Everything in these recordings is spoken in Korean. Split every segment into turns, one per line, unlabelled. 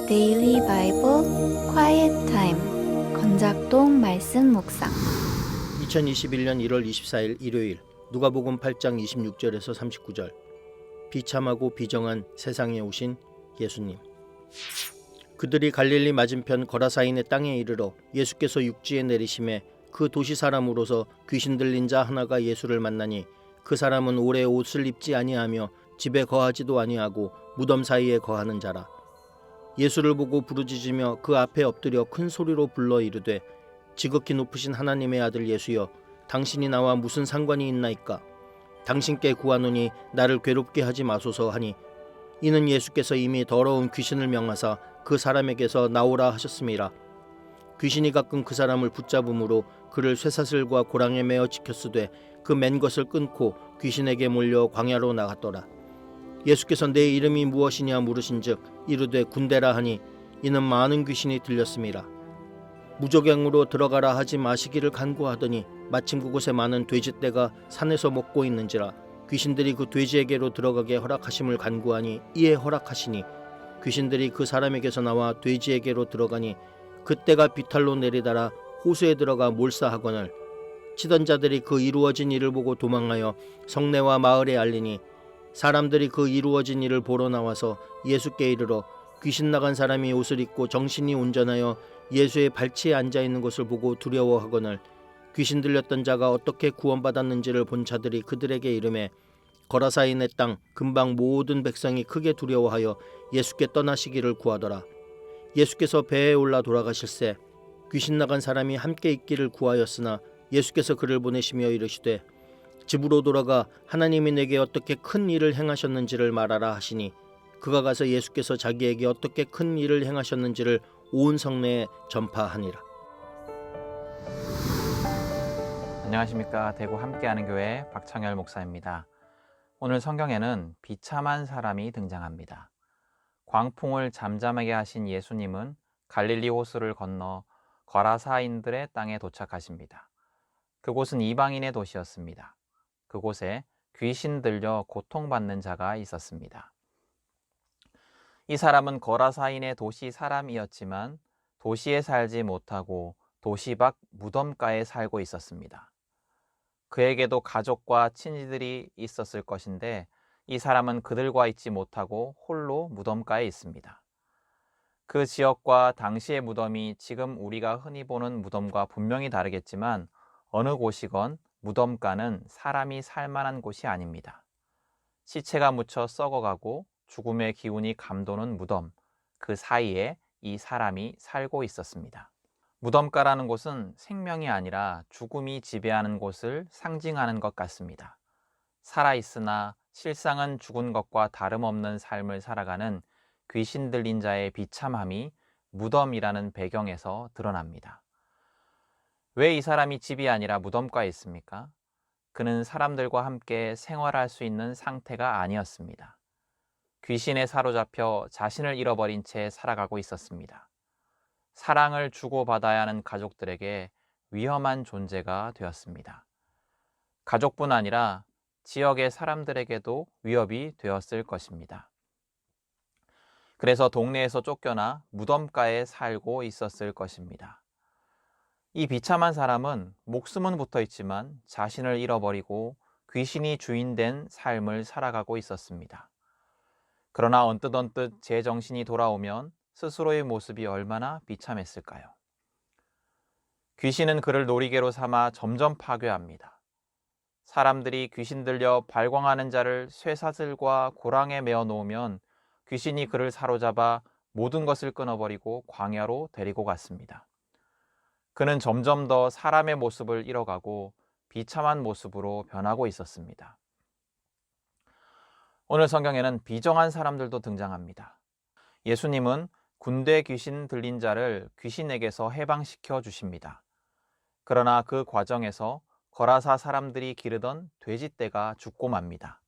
데일리 바이블 quiet 타임 건작동 말씀 묵상
2021년 1월 24일 일요일 누가복음 8장 26절에서 39절 비참하고 비정한 세상에 오신 예수님. 그들이 갈릴리 맞은편 거라사인의 땅에 이르러 예수께서 육지에 내리심에 그 도시 사람으로서 귀신 들린 자 하나가 예수를 만나니 그 사람은 오래 옷을 입지 아니하며 집에 거하지도 아니하고 무덤 사이에 거하는 자라. 예수를 보고 부르짖으며 그 앞에 엎드려 큰 소리로 불러 이르되 지극히 높으신 하나님의 아들 예수여, 당신이 나와 무슨 상관이 있나이까? 당신께 구하노니 나를 괴롭게 하지 마소서 하니, 이는 예수께서 이미 더러운 귀신을 명하사 그 사람에게서 나오라 하셨음이라. 귀신이 가끔 그 사람을 붙잡음으로 그를 쇠사슬과 고랑에 매어 지켰으되 그 맨 것을 끊고 귀신에게 몰려 광야로 나갔더라. 예수께서 내 이름이 무엇이냐 물으신즉 이르되 군대라 하니, 이는 많은 귀신이 들렸음이라. 무적행으로 들어가라 하지 마시기를 간구하더니 마침 그곳에 많은 돼지떼가 산에서 먹고 있는지라 귀신들이 그 돼지에게로 들어가게 허락하심을 간구하니 이에 허락하시니, 귀신들이 그 사람에게서 나와 돼지에게로 들어가니 그 떼가 비탈로 내리달아 호수에 들어가 몰사하거늘, 치던 자들이 그 이루어진 일을 보고 도망하여 성내와 마을에 알리니, 사람들이 그 이루어진 일을 보러 나와서 예수께 이르러 귀신 나간 사람이 옷을 입고 정신이 온전하여 예수의 발치에 앉아있는 것을 보고 두려워하거늘, 귀신 들렸던 자가 어떻게 구원받았는지를 본 자들이 그들에게 이르매 거라사인의 땅 근방 모든 백성이 크게 두려워하여 예수께 떠나시기를 구하더라. 예수께서 배에 올라 돌아가실새 귀신 나간 사람이 함께 있기를 구하였으나 예수께서 그를 보내시며 이르시되 집으로 돌아가 하나님이 내게 어떻게 큰 일을 행하셨는지를 말하라 하시니, 그가 가서 예수께서 자기에게 어떻게 큰 일을 행하셨는지를 온 성내에 전파하니라.
안녕하십니까. 대구 함께하는 교회 박창열 목사입니다. 오늘 성경에는 비참한 사람이 등장합니다. 광풍을 잠잠하게 하신 예수님은 갈릴리 호수를 건너 거라사인들의 땅에 도착하십니다. 그곳은 이방인의 도시였습니다. 그곳에 귀신 들려 고통받는 자가 있었습니다. 이 사람은 거라사인의 도시 사람이었지만 도시에 살지 못하고 도시 밖 무덤가에 살고 있었습니다. 그에게도 가족과 친지들이 있었을 것인데 이 사람은 그들과 있지 못하고 홀로 무덤가에 있습니다. 그 지역과 당시의 무덤이 지금 우리가 흔히 보는 무덤과 분명히 다르겠지만 어느 곳이건 무덤가는 사람이 살만한 곳이 아닙니다. 시체가 묻혀 썩어가고 죽음의 기운이 감도는 무덤, 그 사이에 이 사람이 살고 있었습니다. 무덤가라는 곳은 생명이 아니라 죽음이 지배하는 곳을 상징하는 것 같습니다. 살아있으나 실상은 죽은 것과 다름없는 삶을 살아가는 귀신 들린 자의 비참함이 무덤이라는 배경에서 드러납니다. 왜 이 사람이 집이 아니라 무덤가에 있습니까? 그는 사람들과 함께 생활할 수 있는 상태가 아니었습니다. 귀신에 사로잡혀 자신을 잃어버린 채 살아가고 있었습니다. 사랑을 주고받아야 하는 가족들에게 위험한 존재가 되었습니다. 가족뿐 아니라 지역의 사람들에게도 위협이 되었을 것입니다. 그래서 동네에서 쫓겨나 무덤가에 살고 있었을 것입니다. 이 비참한 사람은 목숨은 붙어 있지만 자신을 잃어버리고 귀신이 주인된 삶을 살아가고 있었습니다. 그러나 언뜻 제정신이 돌아오면 스스로의 모습이 얼마나 비참했을까요? 귀신은 그를 놀이개로 삼아 점점 파괴합니다. 사람들이 귀신 들려 발광하는 자를 쇠사슬과 고랑에 메어 놓으면 귀신이 그를 사로잡아 모든 것을 끊어버리고 광야로 데리고 갔습니다. 그는 점점 더 사람의 모습을 잃어가고 비참한 모습으로 변하고 있었습니다. 오늘 성경에는 비정한 사람들도 등장합니다. 예수님은 군대 귀신 들린 자를 귀신에게서 해방시켜 주십니다. 그러나 그 과정에서 거라사 사람들이 기르던 돼지떼가 죽고 맙니다.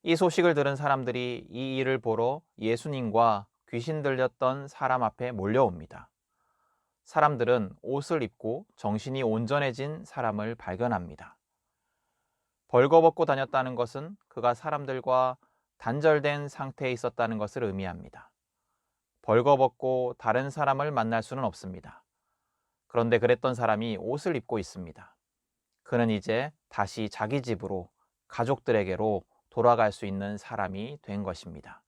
이 소식을 들은 사람들이 이 일을 보러 예수님과 귀신 들렸던 사람 앞에 몰려옵니다. 사람들은 옷을 입고 정신이 온전해진 사람을 발견합니다. 벌거벗고 다녔다는 것은 그가 사람들과 단절된 상태에 있었다는 것을 의미합니다. 벌거벗고 다른 사람을 만날 수는 없습니다. 그런데 그랬던 사람이 옷을 입고 있습니다. 그는 이제 다시 자기 집으로, 가족들에게로 돌아갈 수 있는 사람이 된 것입니다.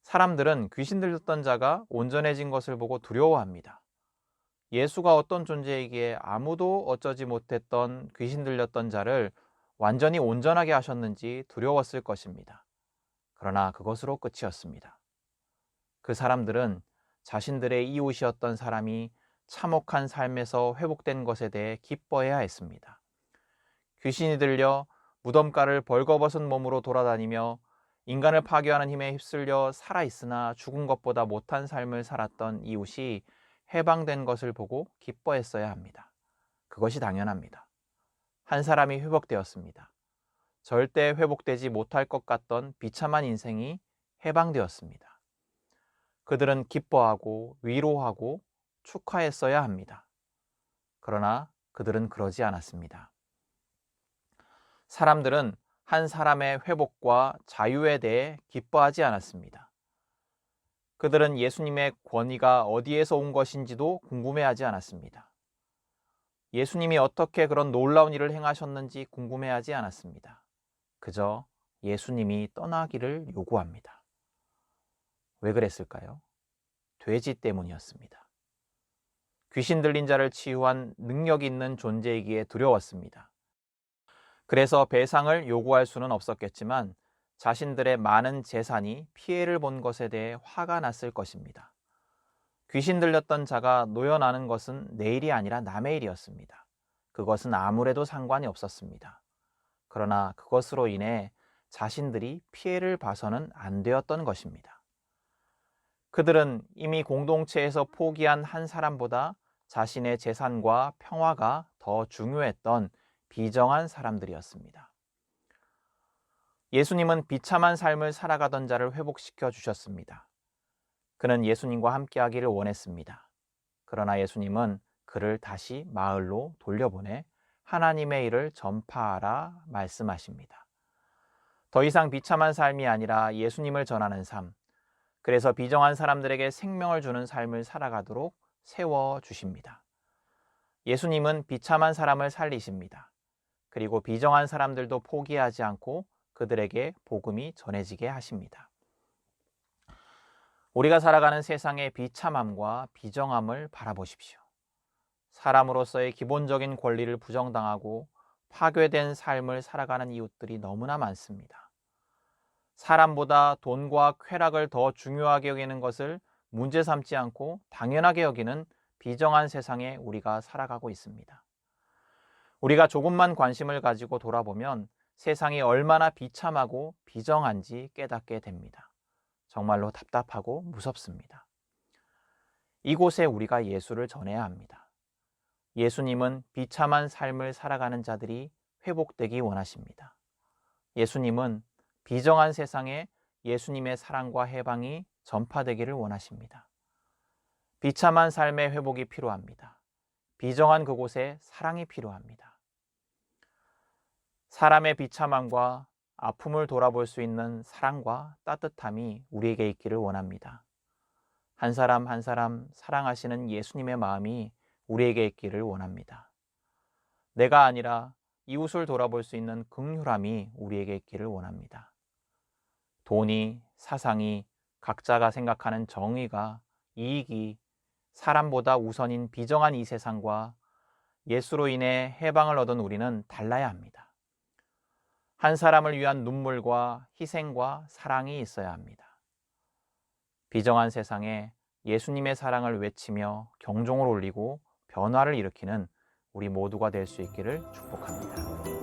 사람들은 귀신 들렸던 자가 온전해진 것을 보고 두려워합니다. 예수가 어떤 존재이기에 아무도 어쩌지 못했던 귀신 들렸던 자를 완전히 온전하게 하셨는지 두려웠을 것입니다. 그러나 그것으로 끝이었습니다. 그 사람들은 자신들의 이웃이었던 사람이 참혹한 삶에서 회복된 것에 대해 기뻐해야 했습니다. 귀신이 들려 무덤가를 벌거벗은 몸으로 돌아다니며 인간을 파괴하는 힘에 휩쓸려 살아있으나 죽은 것보다 못한 삶을 살았던 이웃이 해방된 것을 보고 기뻐했어야 합니다. 그것이 당연합니다. 한 사람이 회복되었습니다. 절대 회복되지 못할 것 같던 비참한 인생이 해방되었습니다. 그들은 기뻐하고 위로하고 축하했어야 합니다. 그러나 그들은 그러지 않았습니다. 사람들은 한 사람의 회복과 자유에 대해 기뻐하지 않았습니다. 그들은 예수님의 권위가 어디에서 온 것인지도 궁금해하지 않았습니다. 예수님이 어떻게 그런 놀라운 일을 행하셨는지 궁금해하지 않았습니다. 그저 예수님이 떠나기를 요구합니다. 왜 그랬을까요? 돼지 때문이었습니다. 귀신 들린 자를 치유한 능력 있는 존재이기에 두려웠습니다. 그래서 배상을 요구할 수는 없었겠지만 자신들의 많은 재산이 피해를 본 것에 대해 화가 났을 것입니다. 귀신 들렸던 자가 노여나는 것은 내 일이 아니라 남의 일이었습니다. 그것은 아무래도 상관이 없었습니다. 그러나 그것으로 인해 자신들이 피해를 봐서는 안 되었던 것입니다. 그들은 이미 공동체에서 포기한 한 사람보다 자신의 재산과 평화가 더 중요했던 비정한 사람들이었습니다. 예수님은 비참한 삶을 살아가던 자를 회복시켜 주셨습니다. 그는 예수님과 함께하기를 원했습니다. 그러나 예수님은 그를 다시 마을로 돌려보내 하나님의 일을 전파하라 말씀하십니다. 더 이상 비참한 삶이 아니라 예수님을 전하는 삶, 그래서 비정한 사람들에게 생명을 주는 삶을 살아가도록 세워주십니다. 예수님은 비참한 사람을 살리십니다. 그리고 비정한 사람들도 포기하지 않고 그들에게 복음이 전해지게 하십니다. 우리가 살아가는 세상의 비참함과 비정함을 바라보십시오. 사람으로서의 기본적인 권리를 부정당하고 파괴된 삶을 살아가는 이웃들이 너무나 많습니다. 사람보다 돈과 쾌락을 더 중요하게 여기는 것을 문제 삼지 않고 당연하게 여기는 비정한 세상에 우리가 살아가고 있습니다. 우리가 조금만 관심을 가지고 돌아보면 세상이 얼마나 비참하고 비정한지 깨닫게 됩니다. 정말로 답답하고 무섭습니다. 이곳에 우리가 예수를 전해야 합니다. 예수님은 비참한 삶을 살아가는 자들이 회복되기 원하십니다. 예수님은 비정한 세상에 예수님의 사랑과 해방이 전파되기를 원하십니다. 비참한 삶의 회복이 필요합니다. 비정한 그곳에 사랑이 필요합니다. 사람의 비참함과 아픔을 돌아볼 수 있는 사랑과 따뜻함이 우리에게 있기를 원합니다. 한 사람 한 사람 사랑하시는 예수님의 마음이 우리에게 있기를 원합니다. 내가 아니라 이웃을 돌아볼 수 있는 긍휼함이 우리에게 있기를 원합니다. 돈이, 사상이, 각자가 생각하는 정의가, 이익이 사람보다 우선인 비정한 이 세상과 예수로 인해 해방을 얻은 우리는 달라야 합니다. 한 사람을 위한 눈물과 희생과 사랑이 있어야 합니다. 비정한 세상에 예수님의 사랑을 외치며 경종을 울리고 변화를 일으키는 우리 모두가 될 수 있기를 축복합니다.